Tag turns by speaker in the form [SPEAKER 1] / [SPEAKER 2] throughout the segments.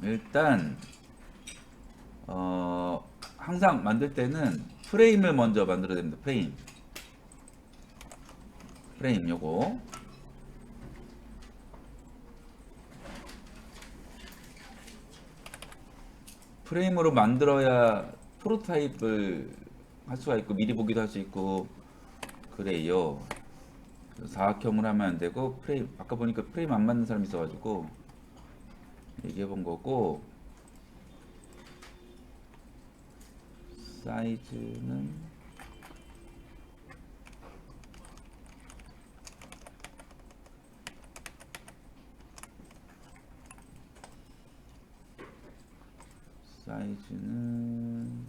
[SPEAKER 1] 일단 항상 만들 때는 프레임을 먼저 만들어야 됩니다. 프레임 요거 프레임으로 만들어야 프로토타입을 할 수가 있고 미리 보기도 할 수 있고 그래요. 사각형을 하면 안 되고 프레임 아까 보니까 프레임 안 맞는 사람이 있어가지고 얘기해 본 거고 사이즈는 사이즈는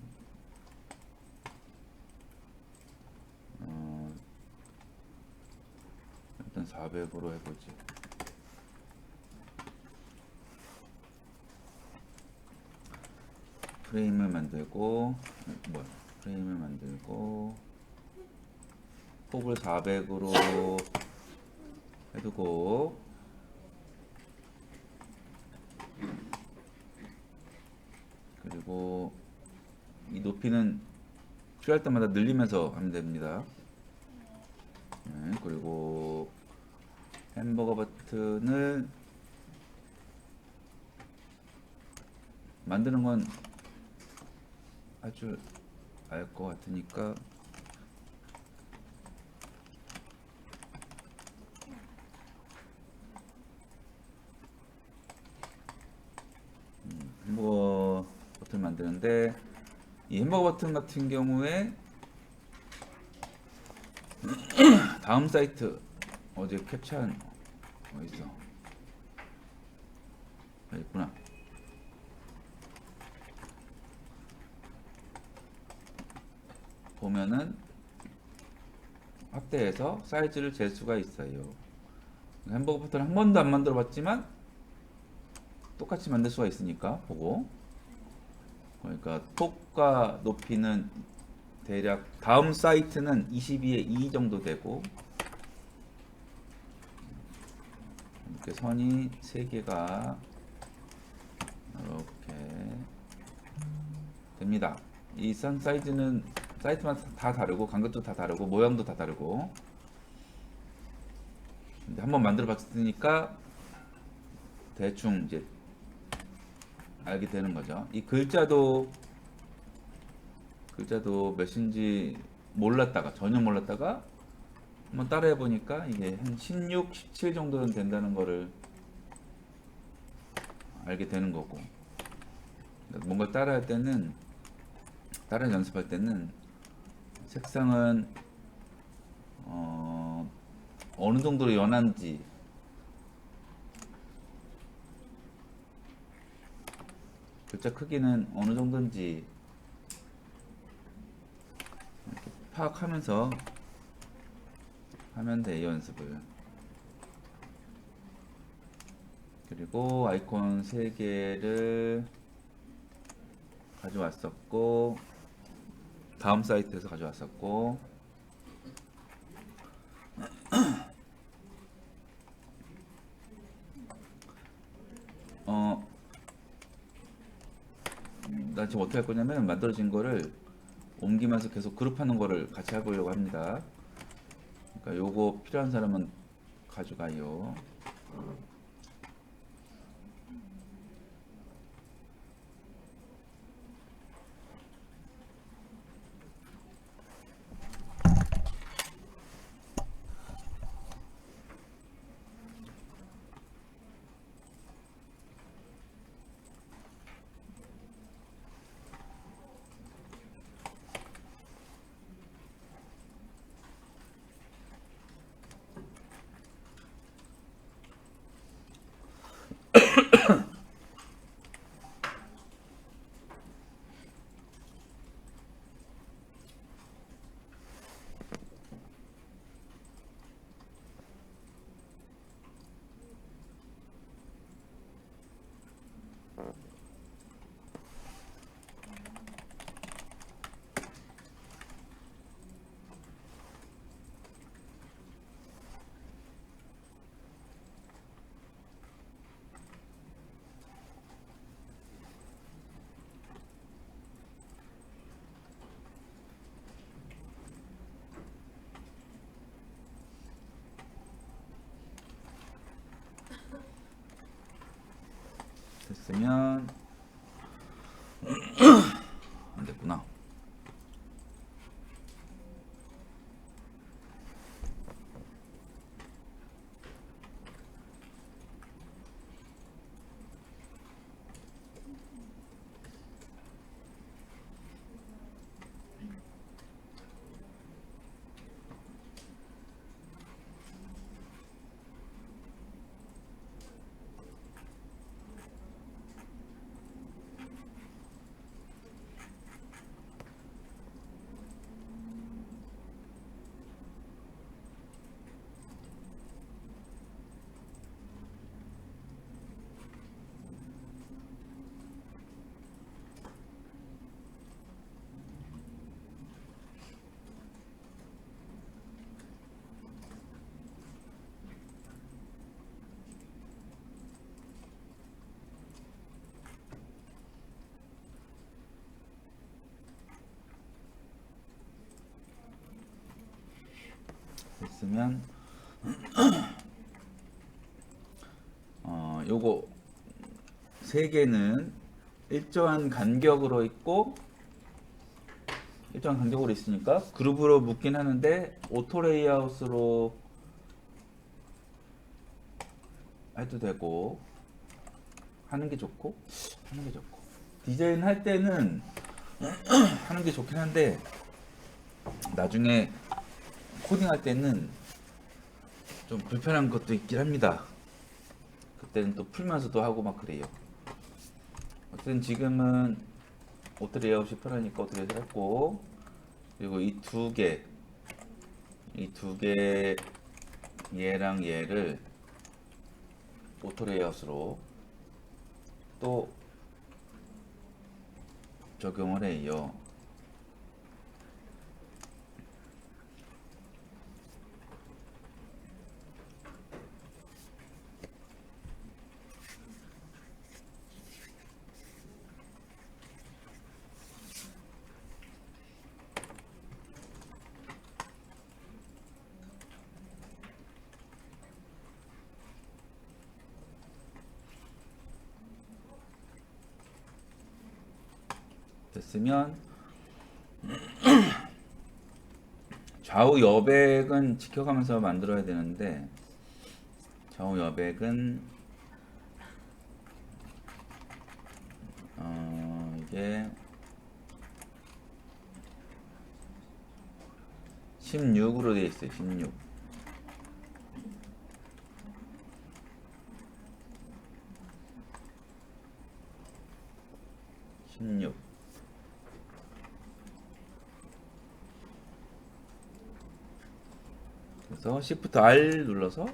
[SPEAKER 1] 일단 400으로 해보지. 프레임을 만들고 프레임을 만들고 폭을 400으로 해두고 그리고 이 높이는 필요할 때마다 늘리면서 하면 됩니다. 네, 그리고 햄버거 버튼을 만드는 건 아주 알 것 같으니까 햄버거 버튼 만드는데 이 햄버거 버튼 같은 경우에 다음 사이트 어제 캡처한 어딨어? 여기 있구나. 보면은 확대해서 사이즈를 잴 수가 있어요. 햄버거 버튼을 한 번도 안 만들어 봤지만 똑같이 만들 수가 있으니까 보고 그러니까 폭과 높이는 대략 다음 사이트는 22에 2 정도 되고 이렇게 선이 3개가 이렇게 됩니다. 이 선 사이즈는 사이트마다 다 다르고 간격도 다 다르고 모양도 다 다르고 근데 한번 만들어 봤으니까 대충 이제 알게 되는 거죠. 이 글자도 몇인지 몰랐다가 전혀 몰랐다가 한번 따라해 보니까 이게 한 16, 17 정도는 된다는 거를 알게 되는 거고 뭔가 따라 연습할 때는 색상은 어느 정도로 연한지 글자 크기는 어느 정도인지 이렇게 파악하면서 하면 돼요, 연습을. 그리고 아이콘 3개를 가져왔었고 다음 사이트에서 가져왔었고 나 지금 어떻게 할 거냐면 만들어진 거를 옮기면서 계속 그룹하는 거를 같이 해보려고 합니다. 그러니까 요거 필요한 사람은 가져가요. 됐으면 안 됐구나. 됐으면 요거 세 개는 일정한 간격으로 있고 일정한 간격으로 있으니까 그룹으로 묶긴 하는데 오토 레이아웃으로 해도 되고 하는 게 좋고 디자인 할 때는 하는 게 좋긴 한데 나중에 코딩할 때는 좀 불편한 것도 있긴 합니다. 그때는 또 풀면서도 하고 막 그래요. 어쨌든 지금은 오토 레이아웃이 편하니까 오토 레이아웃 했고, 그리고 이 두 개 얘랑 얘를 오토 레이아웃으로 또 적용을 해요. 됐으면 좌우 여백은 지켜가면서 만들어야 되는데 좌우 여백은 이게 16으로 되어 있어요. 16. 그래서 Shift R 눌러서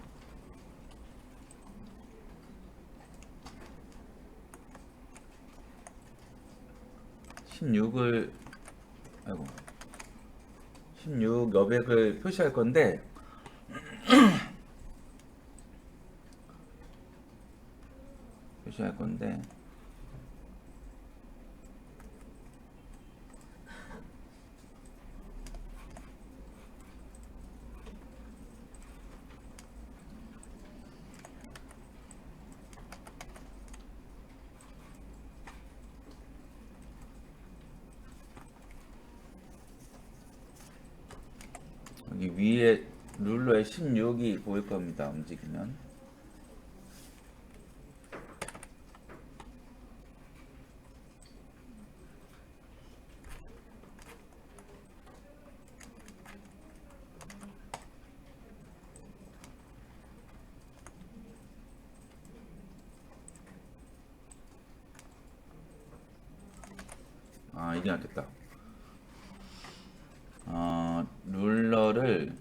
[SPEAKER 1] 16을 16 여백을 표시할 건데 여기 위에 룰러에 16이 보일 겁니다. 움직이면. 이게 낫겠다. 룰러를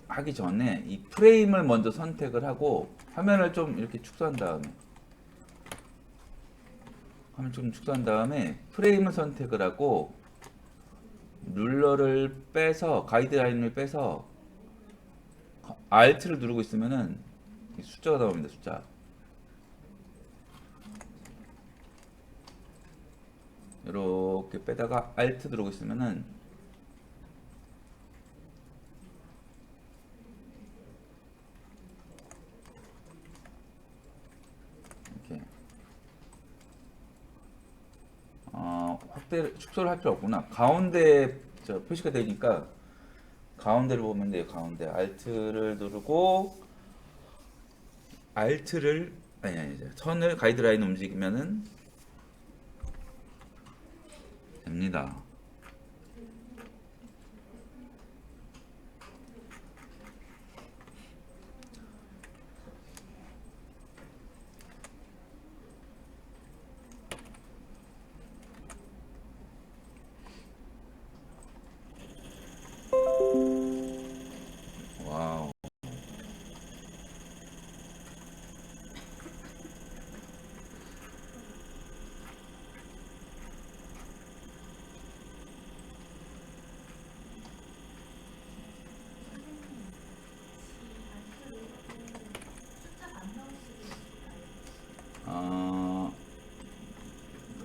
[SPEAKER 1] 하기 전에 이 프레임을 먼저 선택을 하고 화면을 좀 이렇게 축소한 다음에 프레임을 선택을 하고 룰러를 빼서 가이드라인을 빼서 Alt를 누르고 있으면은 숫자가 나옵니다. 숫자. 이렇게 빼다가 Alt 누르고 있으면은 축소를 할 필요 없구나. 가운데 표시가 되니까 가운데를 보면 돼요. 가운데 Alt를 누르고 Alt를 아니 선을 가이드라인 움직이면은 됩니다. 와우.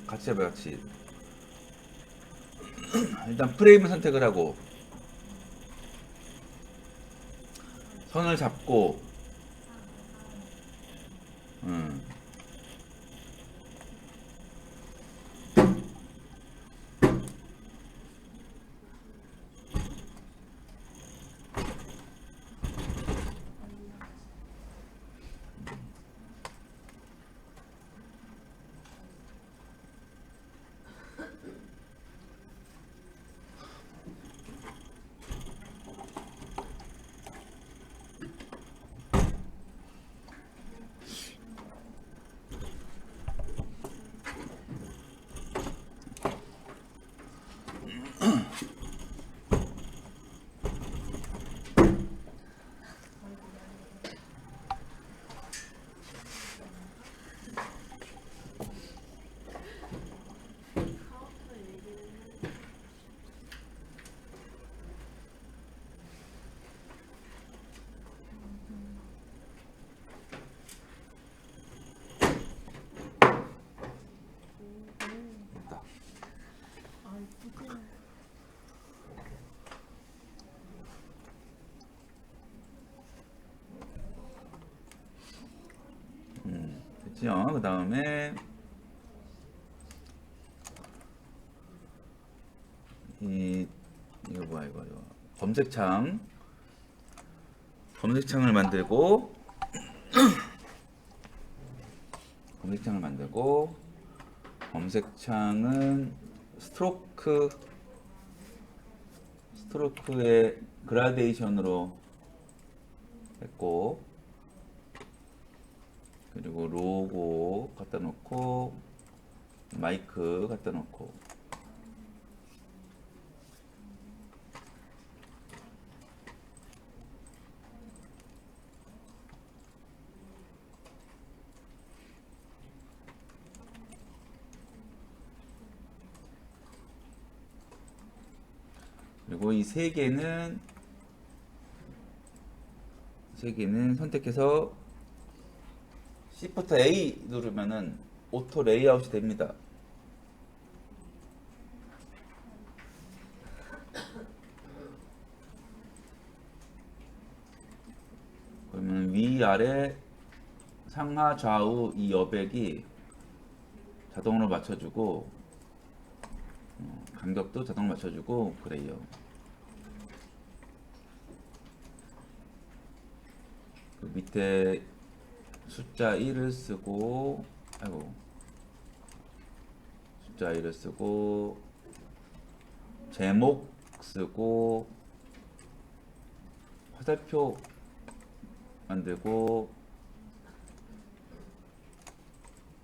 [SPEAKER 1] 같이 해봐 같이. 일단 프레임을 선택을 하고 선을 잡고 음. 됐다. 됐죠? 그 다음에 이거 뭐야 이거 검색창을 만들고 검색창은 스트로크의 그라데이션으로 했고, 그리고 로고 갖다 놓고 마이크 갖다 놓고 그리고 이 세 개는 선택해서 Shift A 누르면은 오토 레이아웃이 됩니다. 그러면 위아래 상하 좌우 이 여백이 자동으로 맞춰주고 간격도 자동으로 맞춰주고 그래요. 그 밑에 숫자 1을 쓰고 숫자 1을 쓰고 제목 쓰고 화살표 만들고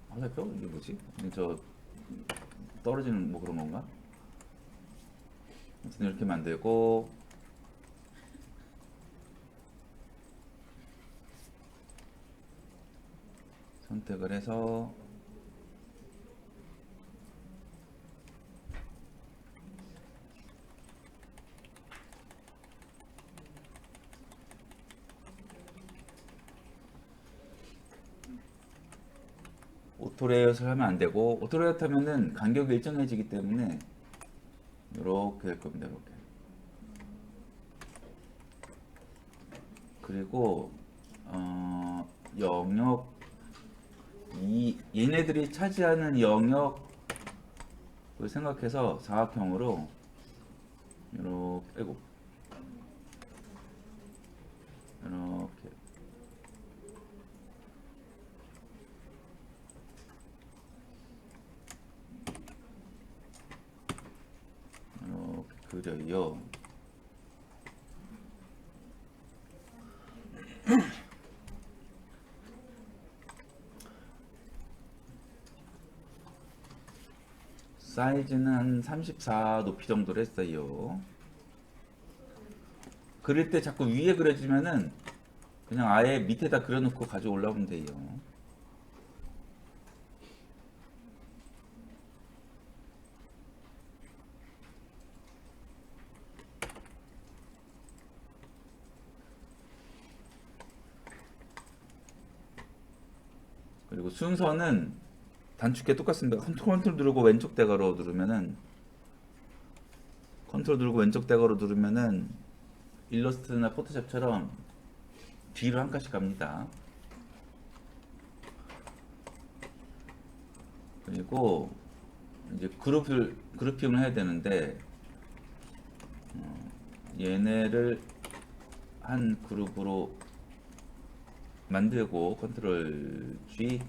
[SPEAKER 1] 화살표? 이게 뭐지? 저 떨어지는 뭐 그런 건가? 아무튼 이렇게 만들고 선택을 해서 오토 레이아웃을 하면 안 되고, 오토 레이아웃 하면은 간격이 일정해지기 때문에 이렇게 될 겁니다. 이렇게. 그리고 영역 얘네들이 차지하는 영역 그 생각해서 사각형으로 이렇게 빼고 이렇게 그려요. 사이즈는 한 34 높이 정도로 했어요. 그릴 때 자꾸 위에 그려주면은 그냥 아예 밑에다 그려놓고 가지고 올라오면 돼요. 그리고 순서는 단축키 똑같습니다. 컨트롤 누르고 왼쪽 대괄호 누르면은 컨트롤 누르고 왼쪽 대괄호 누르면은 일러스트나 포토샵처럼 뒤로 한 칸씩 갑니다. 그리고 이제 그룹핑을 해야 되는데 얘네를 한 그룹으로 만들고 컨트롤 G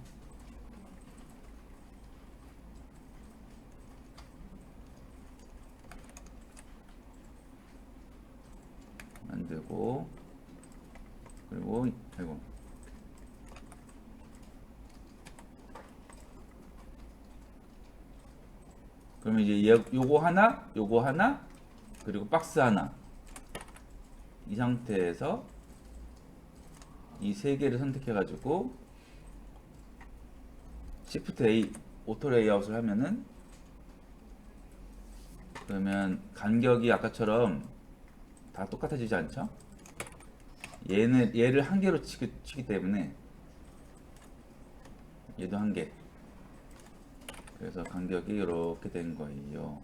[SPEAKER 1] 만들고 그리고 아이고 그러면 이제 요거 하나 그리고 박스 하나 이 상태에서 이 세 개를 선택해 가지고 Shift A 오토 레이아웃을 하면은 그러면 간격이 아까처럼 다 똑같아지지 않죠? 얘를 한 개로 치기 때문에 얘도 한 개. 그래서 간격이 이렇게 된 거예요.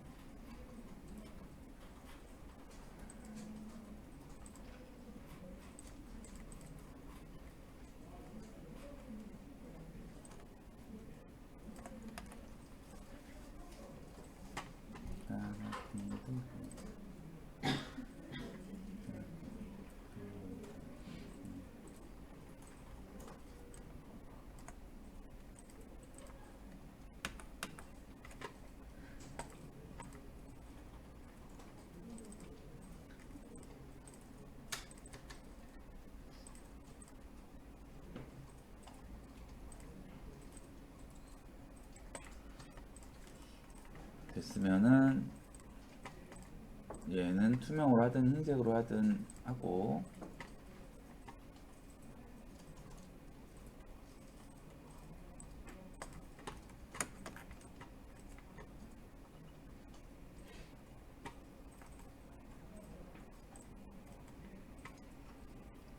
[SPEAKER 1] 됐으면은 얘는 투명으로 하든 흰색으로 하든 하고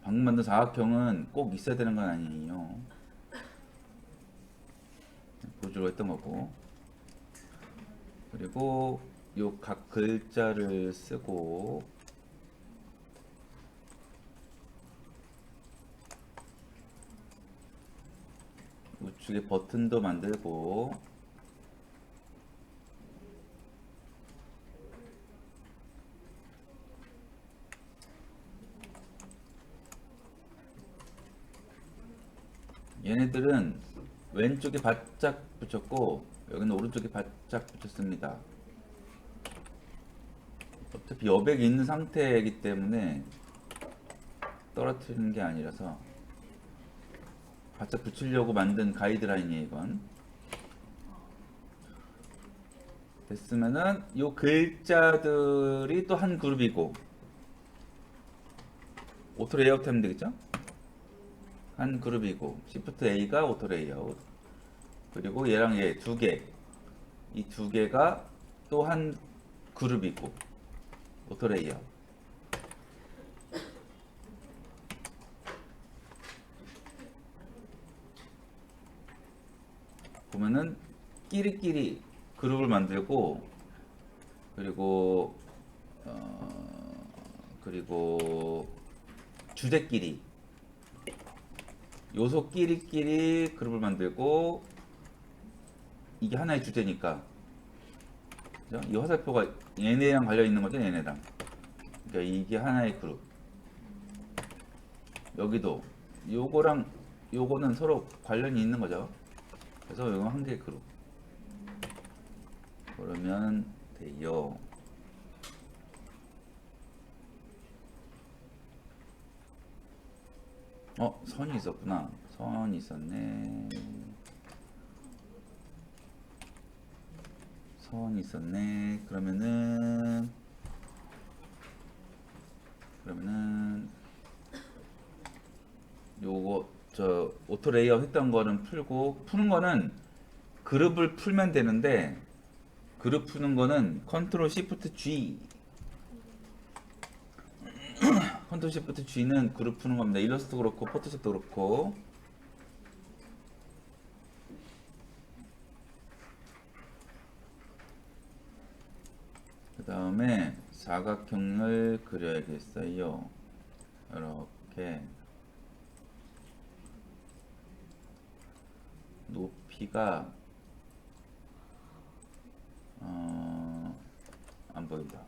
[SPEAKER 1] 방금 만든 사각형은 꼭 있어야 되는 건 아니에요. 보여주려고 했던 거고 그리고 요 각 글자를 쓰고 우측에 버튼도 만들고 얘네들은 왼쪽에 바짝 붙였고 여기는 오른쪽에 바짝 붙였습니다. 어차피 여백이 있는 상태이기 때문에 떨어뜨리는 게 아니라서 바짝 붙이려고 만든 가이드라인이에요. 이건 됐으면은 요 글자들이 또 한 그룹이고 오토 레이아웃 하면 되겠죠? 한 그룹이고 Shift A가 오토 레이아웃 그리고 얘랑 얘 두 개 이 두 개가 또 한 그룹이고 오토 레이아웃 보면은 끼리끼리 그룹을 만들고 그리고 주제끼리 요소끼리끼리 그룹을 만들고 이게 하나의 주제니까 그죠? 이 화살표가 얘네랑 관련 있는 거죠, 얘네랑. 그러니까 이게 하나의 그룹. 여기도 요거랑 요거는 서로 관련이 있는 거죠. 그래서 이건 한 개의 그룹. 그러면 돼요. 선이 있었구나. 선이 있었네. 선이 있었네. 그러면은 요거 저 오토 레이어 했던 거는 풀고, 푸는 거는 그룹을 풀면 되는데, 그룹 푸는 거는 컨트롤 시프트 G, 컨트롤 시프트 G는 그룹 푸는 겁니다. 일러스트도 그렇고 포토샵도 그렇고. 그 다음에 사각형을 그려야겠어요. 이렇게 높이가 안 보인다.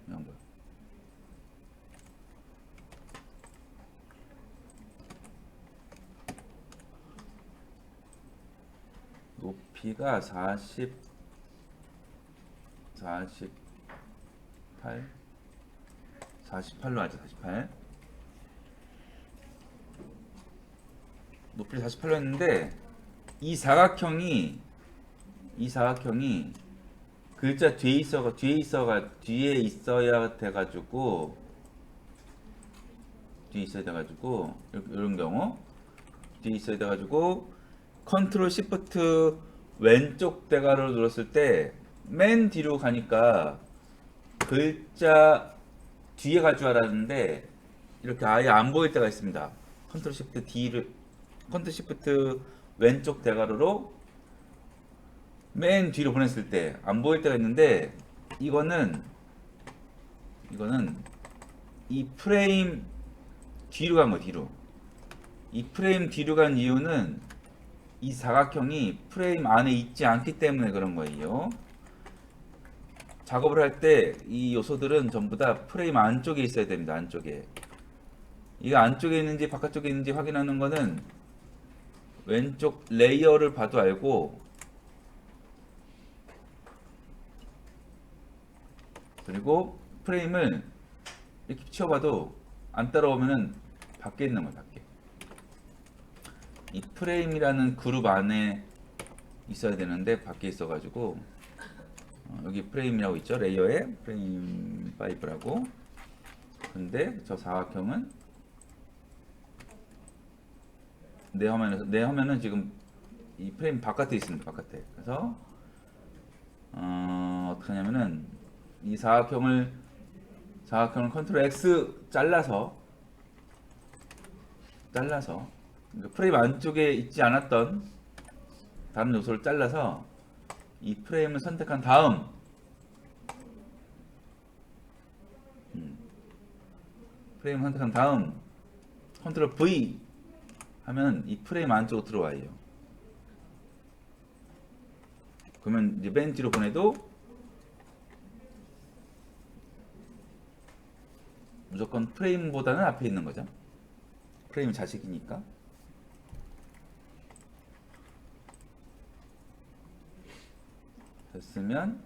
[SPEAKER 1] 안 보여. 높이가 48로 하자. 48. 높이를 48로 했는데 이 사각형이 글자 뒤에 있어야 돼가지고 이런 경우 뒤에 있어야 돼가지고 컨트롤 시프트 왼쪽 대괄호를 눌렀을 때 맨 뒤로 가니까 글자 뒤에 갈 줄 알았는데 이렇게 아예 안 보일 때가 있습니다. 컨트롤 시프트 왼쪽 대괄호로 맨 뒤로 보냈을 때 안 보일 때가 있는데, 이거는 이 프레임 뒤로 간 거, 뒤로. 이 프레임 뒤로 간 이유는 이 사각형이 프레임 안에 있지 않기 때문에 그런 거예요. 작업을 할 때 이 요소들은 전부 다 프레임 안쪽에 있어야 됩니다. 안쪽에. 이게 안쪽에 있는지 바깥쪽에 있는지 확인하는 거는 왼쪽 레이어를 봐도 알고, 그리고 프레임을 이렇게 치워봐도 안 따라오면은 밖에 있는 거예요. 밖에. 이 프레임이라는 그룹 안에 있어야 되는데 밖에 있어가지고, 여기 프레임이라고 있죠. 레이어에 프레임 5라고. 근데 저 사각형은 내 화면은 지금 이 프레임 바깥에 있습니다. 바깥에. 그래서 어떻게 하냐면은 이 사각형을 컨트롤 X 잘라서 그러니까 프레임 안쪽에 있지 않았던 다른 요소를 잘라서 이 프레임을 선택한 다음 컨트롤 V 하면 이 프레임 안쪽으로 들어와요. 그러면 이제 맨 뒤로 보내도 무조건 프레임보다는 앞에 있는 거죠. 프레임 자식이니까. 됐으면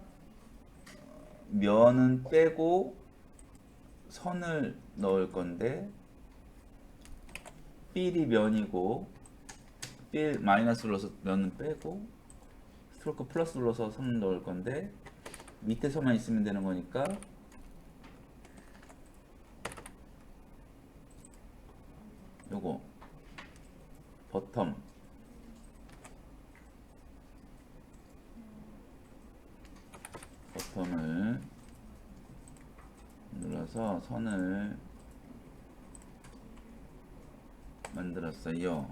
[SPEAKER 1] 면은 빼고 선을 넣을 건데, 삘이 면이고 삘 마이너스 눌러서 면은 빼고 스트로크 플러스 눌러서 선 넣을 건데, 밑에서만 있으면 되는 거니까 요거 버텀을 눌러서 선을 만들었어요.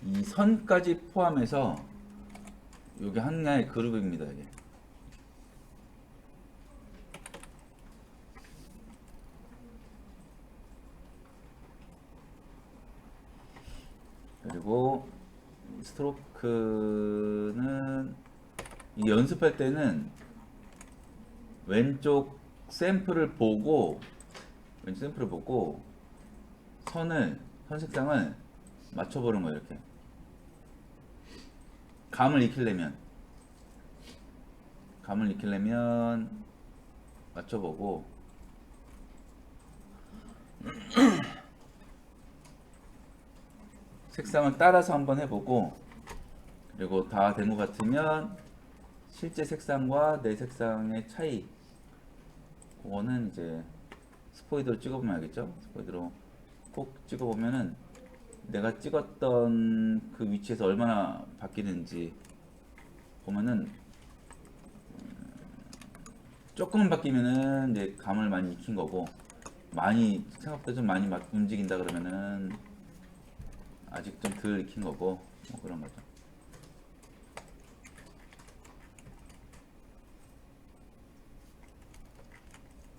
[SPEAKER 1] 이 선까지 포함해서 이게 하나의 그룹입니다. 이게. 그리고 스트로크는 이 연습할 때는 왼쪽 샘플을 보고 선 색상을 맞춰보는 거예요. 이렇게 감을 익히려면 맞춰보고 색상을 따라서 한번 해보고, 그리고 다 된 것 같으면 실제 색상과 내 색상의 차이, 그거는 이제 스포이드로 찍어보면 알겠죠? 스포이드로 꼭 찍어보면은 내가 찍었던 그 위치에서 얼마나 바뀌는지 보면은, 조금만 바뀌면은 이제 감을 많이 익힌 거고, 많이 생각보다 좀 많이 움직인다 그러면은 아직 좀 덜 익힌 거고, 뭐 그런 거죠.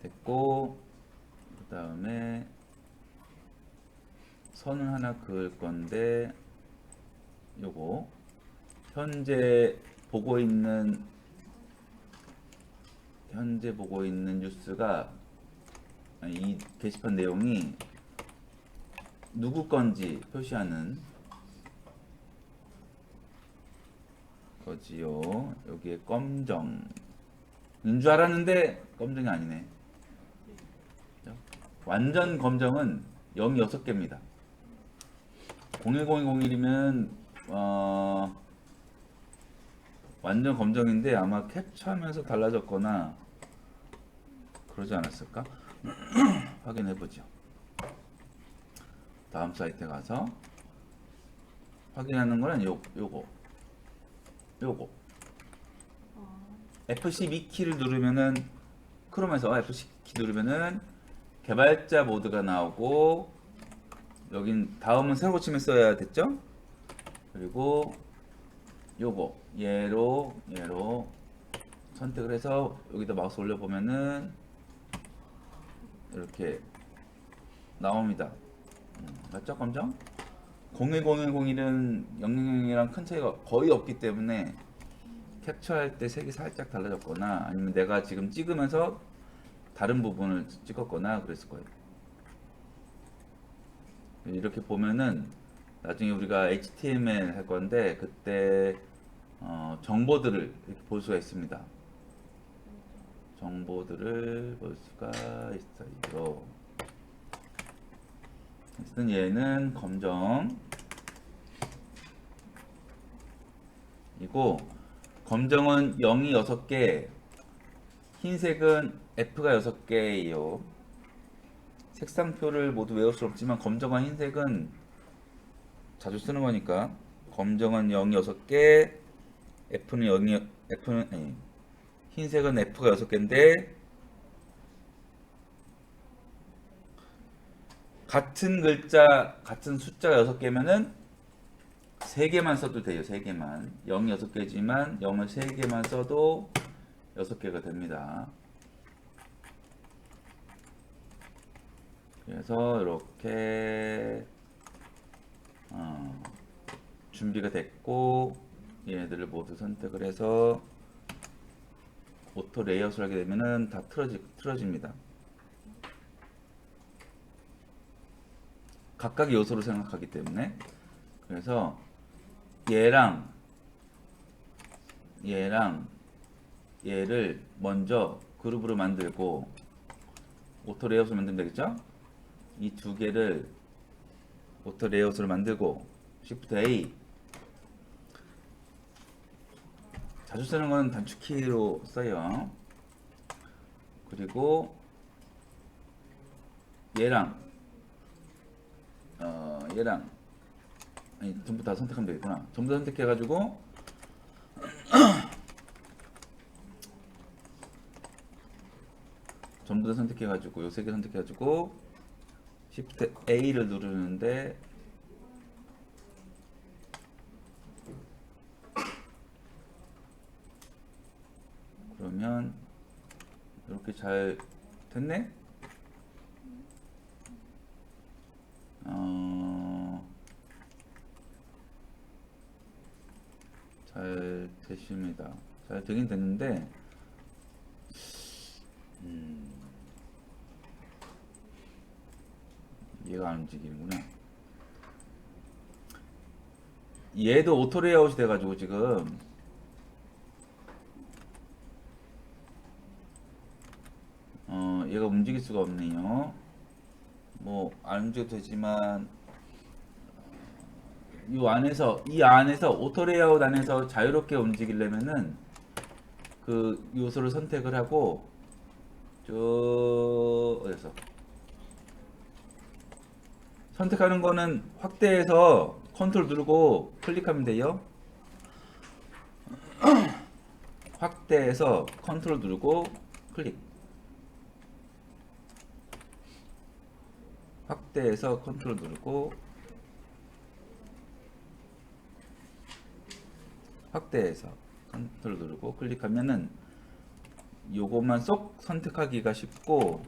[SPEAKER 1] 됐고, 그 다음에 선을 하나 그을 건데, 요거 현재 보고 있는 뉴스가, 이 게시판 내용이 누구 건지 표시하는 거지요. 여기에 검정인 줄 알았는데 검정이 아니네. 완전 검정은 0이 6개입니다. 0101이면 완전 검정인데 아마 캡처하면서 달라졌거나 그러지 않았을까? 확인해보죠. 다음 사이트에 가서 확인하는 거는 요거 F12 키를 누르면은, 크롬에서 F12 키 누르면은 개발자 모드가 나오고, 여긴 다음은 새로 고침을 써야 됐죠? 그리고 요거 얘로 선택을 해서 여기다 마우스 올려보면은 이렇게 나옵니다. 맞죠? 검정? 010101은 000이랑 큰 차이가 거의 없기 때문에 캡처할 때 색이 살짝 달라졌거나, 아니면 내가 지금 찍으면서 다른 부분을 찍었거나 그랬을 거예요. 이렇게 보면은 나중에 우리가 HTML 할 건데, 그때 정보들을 이렇게 볼 수가 있습니다. 정보들을 볼 수가 있어요. 어쨌든 얘는 검정이고, 검정은 0이 6개, 흰색은 F가 6개예요. 색상표를 모두 외울 수 없지만 검정과 흰색은 자주 쓰는 거니까, 검정은 0이 6개, 흰색은 F가 6개인데, 같은 글자, 같은 숫자가 6개면은 3개만 써도 돼요. 3개만. 0이 6개지만 0을 3개만 써도 6개가 됩니다. 그래서 이렇게 준비가 됐고, 얘네들을 모두 선택을 해서 오토 레이아웃을 하게 되면은 다 틀어집니다. 각각의 요소로 생각하기 때문에. 그래서 얘랑 얘를 먼저 그룹으로 만들고 오토 레이아웃을 만들면 되겠죠? 이 두 개를 오토 레이아웃으로 만들고, Shift A, 자주 쓰는 건 단축키로 써요. 그리고 얘랑 아니, 전부 다 선택하면 되겠구나. 전부 다 선택해가지고 전부 다 선택해가지고 요 세 개 선택해가지고 Shift A를 누르는데, 그러면 이렇게 잘 됐네? 잘 되십니다. 잘 되긴 됐는데 얘가 안 움직이는구나. 얘도 오토 레이아웃이 돼가지고 지금 얘가 움직일 수가 없네요. 뭐 안 움직여도 되지만 이 안에서 오토 레이아웃 안에서 자유롭게 움직이려면은 그 요소를 선택을 하고 어디서 선택하는 거는 확대해서 컨트롤 누르고 클릭하면 돼요. 확대해서 컨트롤 누르고 클릭. 확대해서 컨트롤 누르고 확대해서 컨트롤 누르고 클릭하면은 요것만 쏙 선택하기가 쉽고,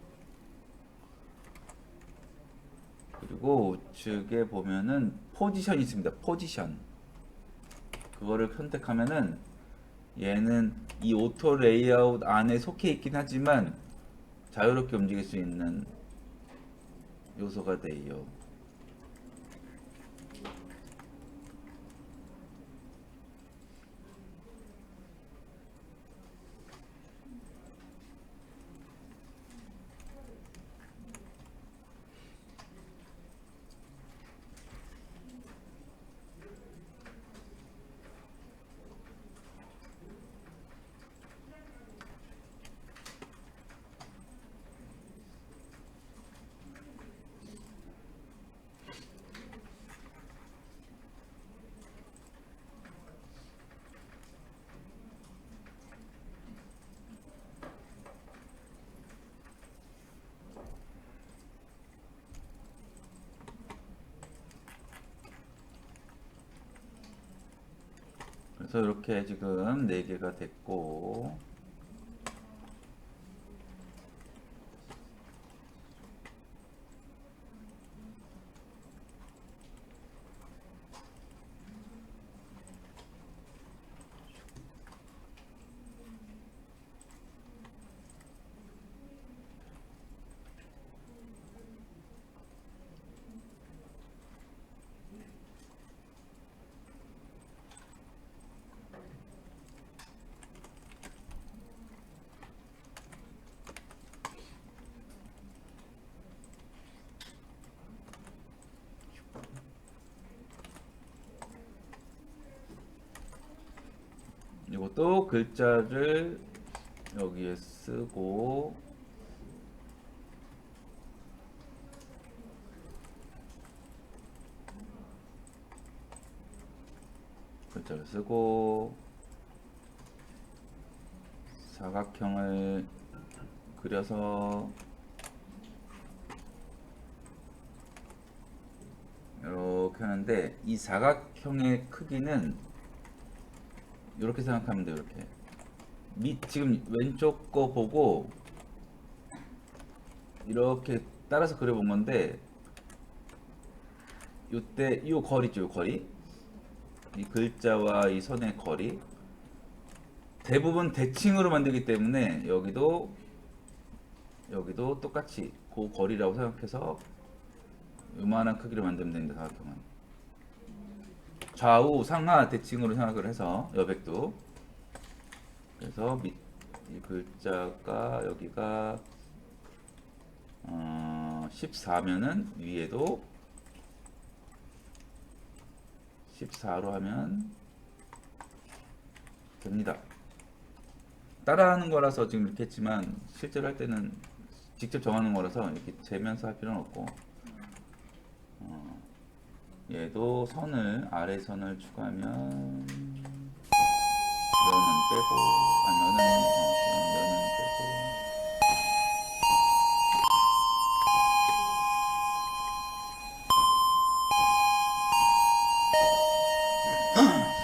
[SPEAKER 1] 그리고 우측에 보면은 포지션이 있습니다. 포지션 그거를 선택하면은 얘는 이 오토 레이아웃 안에 속해 있긴 하지만 자유롭게 움직일 수 있는 요소가 돼요. 그래서 이렇게 지금 4개가 됐고, 이것도 글자를 여기에 쓰고, 글자를 쓰고 사각형을 그려서 이렇게 하는데, 이 사각형의 크기는 이렇게 생각하면 돼요. 이렇게 지금 왼쪽 거 보고 이렇게 따라서 그려본 건데, 이때 이 거리 있죠, 이 거리, 이 글자와 이 선의 거리 대부분 대칭으로 만들기 때문에 여기도 똑같이 그 거리라고 생각해서 요만한 크기로 만들면 됩니다. 사각형은 좌우 상하 대칭으로 생각을 해서 여백도. 그래서 이 글자가 여기가 14면은 위에도 14로 하면 됩니다. 따라하는 거라서 지금 이렇게 했지만 실제로 할 때는 직접 정하는 거라서 이렇게 재면서 할 필요는 없고, 얘도 선을 아래 선을 추가하면 면은 빼고, 아니 면은 빼고,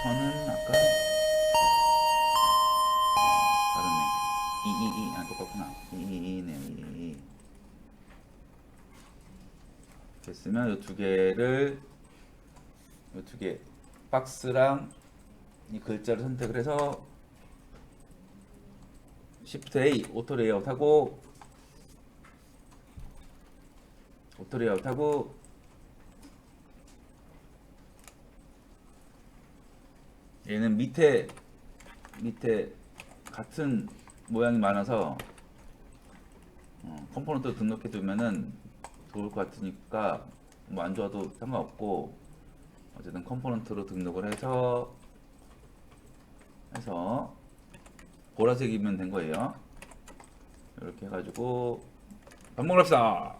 [SPEAKER 1] 선은 아까 다르네. 아 똑같구나. 네. 됐으면 이 두 개 박스랑 이 글자를 선택을 해서 Shift A 오토 레이아웃 하고 얘는 밑에 같은 모양이 많아서 컴포넌트 등록해 두면은 좋을 것 같으니까 뭐 안 좋아도 상관없고 어쨌든 컴포넌트로 등록을 해서 보라색이면 된 거예요. 이렇게 해가지고 밥 먹으러 갑시다.